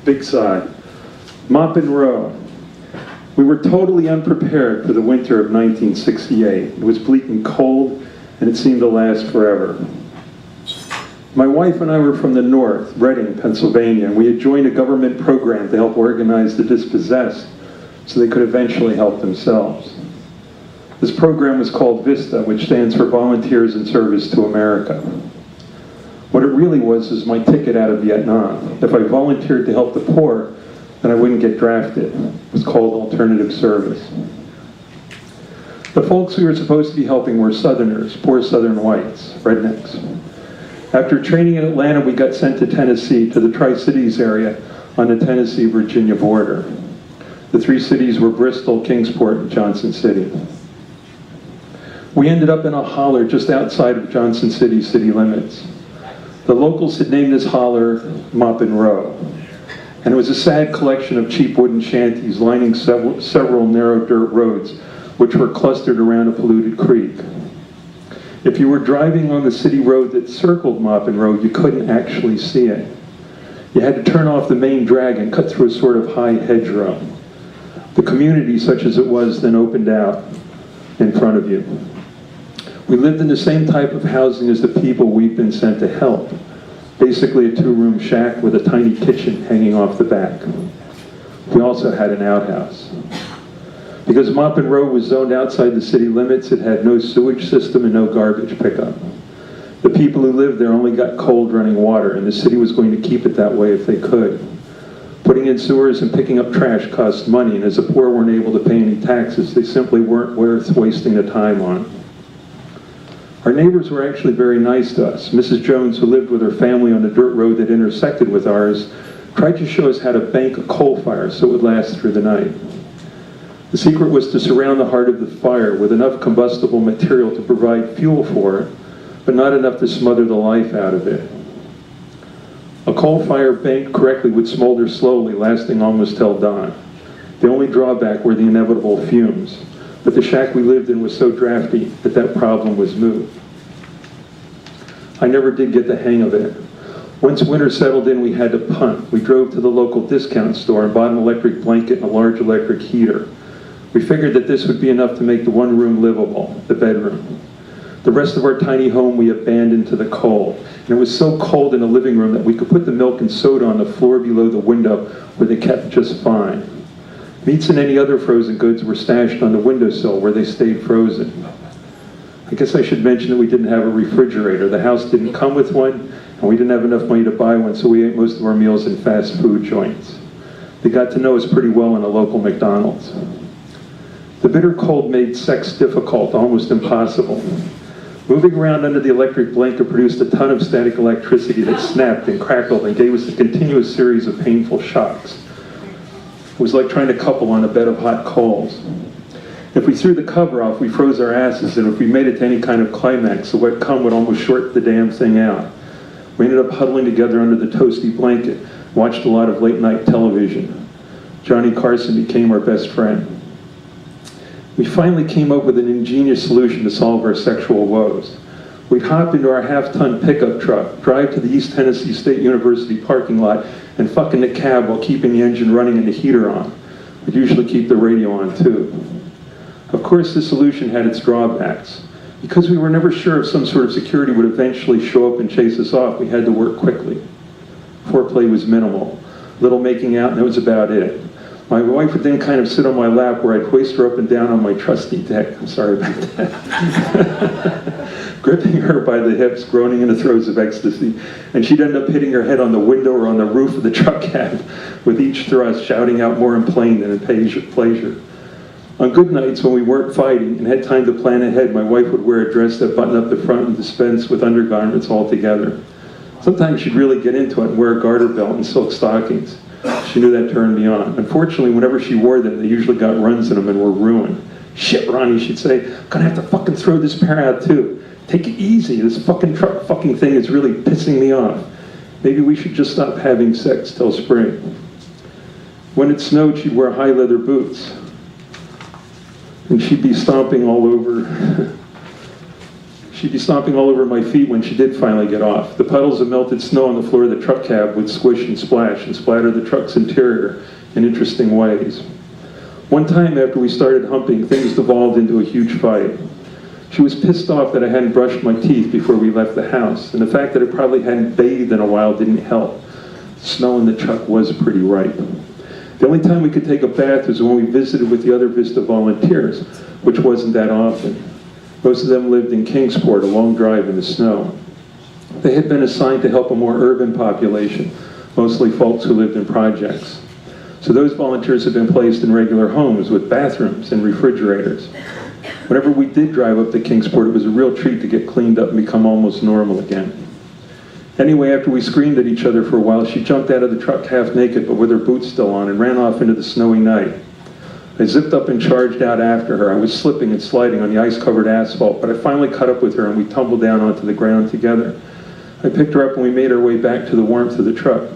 Big sigh. Mop and row. We were totally unprepared for the winter of 1968. It was bleak and cold, and it seemed to last forever. My wife and I were from the north, Reading, Pennsylvania, and we had joined a government program to help organize the dispossessed so they could eventually help themselves. This program was called VISTA, which stands for Volunteers in Service to America. What it really was my ticket out of Vietnam. If I volunteered to help the poor, then I wouldn't get drafted. It was called alternative service. The folks we were supposed to be helping were Southerners, poor Southern whites, rednecks. After training in Atlanta, we got sent to Tennessee, to the Tri-Cities area on the Tennessee-Virginia border. The three cities were Bristol, Kingsport, and Johnson City. We ended up in a holler just outside of Johnson City city limits. The locals had named this holler Mop and Row, and it was a sad collection of cheap wooden shanties lining several narrow dirt roads, which were clustered around a polluted creek. If you were driving on the city road that circled Mop and Row, you couldn't actually see it. You had to turn off the main drag and cut through a sort of high hedgerow. The community, such as it was, then opened out in front of you. We lived in the same type of housing as the people we'd been sent to help. Basically a two-room shack with a tiny kitchen hanging off the back. We also had an outhouse. Because Mop and Row was zoned outside the city limits, it had no sewage system and no garbage pickup. The people who lived there only got cold running water, and the city was going to keep it that way if they could. Putting in sewers and picking up trash cost money, and as the poor weren't able to pay any taxes, they simply weren't worth wasting the time on. Our neighbors were actually very nice to us. Mrs. Jones, who lived with her family on the dirt road that intersected with ours, tried to show us how to bank a coal fire so it would last through the night. The secret was to surround the heart of the fire with enough combustible material to provide fuel for it, but not enough to smother the life out of it. A coal fire banked correctly would smolder slowly, lasting almost till dawn. The only drawback were the inevitable fumes, but the shack we lived in was so drafty that that problem was moot. I never did get the hang of it. Once winter settled in, we had to punt. We drove to the local discount store and bought an electric blanket and a large electric heater. We figured that this would be enough to make the one room livable, the bedroom. The rest of our tiny home we abandoned to the cold. And it was so cold in the living room that we could put the milk and soda on the floor below the window where they kept just fine. Meats and any other frozen goods were stashed on the windowsill where they stayed frozen. I guess I should mention that we didn't have a refrigerator. The house didn't come with one, and we didn't have enough money to buy one, so we ate most of our meals in fast food joints. They got to know us pretty well in a local McDonald's. The bitter cold made sex difficult, almost impossible. Moving around under the electric blanket produced a ton of static electricity that snapped and crackled and gave us a continuous series of painful shocks. It was like trying to couple on a bed of hot coals. If we threw the cover off, we froze our asses, and if we made it to any kind of climax, the wet cum would almost short the damn thing out. We ended up huddling together under the toasty blanket, watched a lot of late-night television. Johnny Carson became our best friend. We finally came up with an ingenious solution to solve our sexual woes. We'd hop into our half-ton pickup truck, drive to the East Tennessee State University parking lot, and fuck in the cab while keeping the engine running and the heater on. We'd usually keep the radio on too. Of course, this solution had its drawbacks. Because we were never sure if some sort of security would eventually show up and chase us off, we had to work quickly. Foreplay was minimal. Little making out, and that was about it. My wife would then kind of sit on my lap where I'd hoist her up and down on my trusty deck. I'm sorry about that. Gripping her by the hips, groaning in the throes of ecstasy. And she'd end up hitting her head on the window or on the roof of the truck cab, with each thrust shouting out more in pain than in pleasure. On good nights when we weren't fighting and had time to plan ahead, my wife would wear a dress that buttoned up the front and dispense with undergarments altogether. Sometimes she'd really get into it and wear a garter belt and silk stockings. She knew that turned me on. Unfortunately, whenever she wore them, they usually got runs in them and were ruined. Shit, Ronnie, she'd say, I'm gonna have to fucking throw this pair out too. Take it easy, this fucking truck fucking thing is really pissing me off. Maybe we should just stop having sex till spring. When it snowed, she'd wear high leather boots. And she'd be stomping all over She'd be stomping all over my feet when she did finally get off. The puddles of melted snow on the floor of the truck cab would squish and splash and splatter the truck's interior in interesting ways. One time after we started humping, things devolved into a huge fight. She was pissed off that I hadn't brushed my teeth before we left the house, and the fact that I probably hadn't bathed in a while didn't help. The snow in the truck was pretty ripe. The only time we could take a bath was when we visited with the other Vista volunteers, which wasn't that often. Most of them lived in Kingsport, a long drive in the snow. They had been assigned to help a more urban population, mostly folks who lived in projects. So those volunteers had been placed in regular homes with bathrooms and refrigerators. Whenever we did drive up to Kingsport, it was a real treat to get cleaned up and become almost normal again. Anyway, after we screamed at each other for a while, she jumped out of the truck half naked but with her boots still on and ran off into the snowy night. I zipped up and charged out after her. I was slipping and sliding on the ice-covered asphalt, but I finally caught up with her and we tumbled down onto the ground together. I picked her up and we made our way back to the warmth of the truck.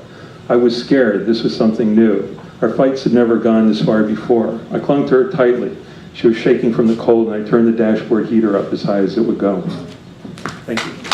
I was scared. This was something new. Our fights had never gone this far before. I clung to her tightly. She was shaking from the cold and I turned the dashboard heater up as high as it would go. Thank you.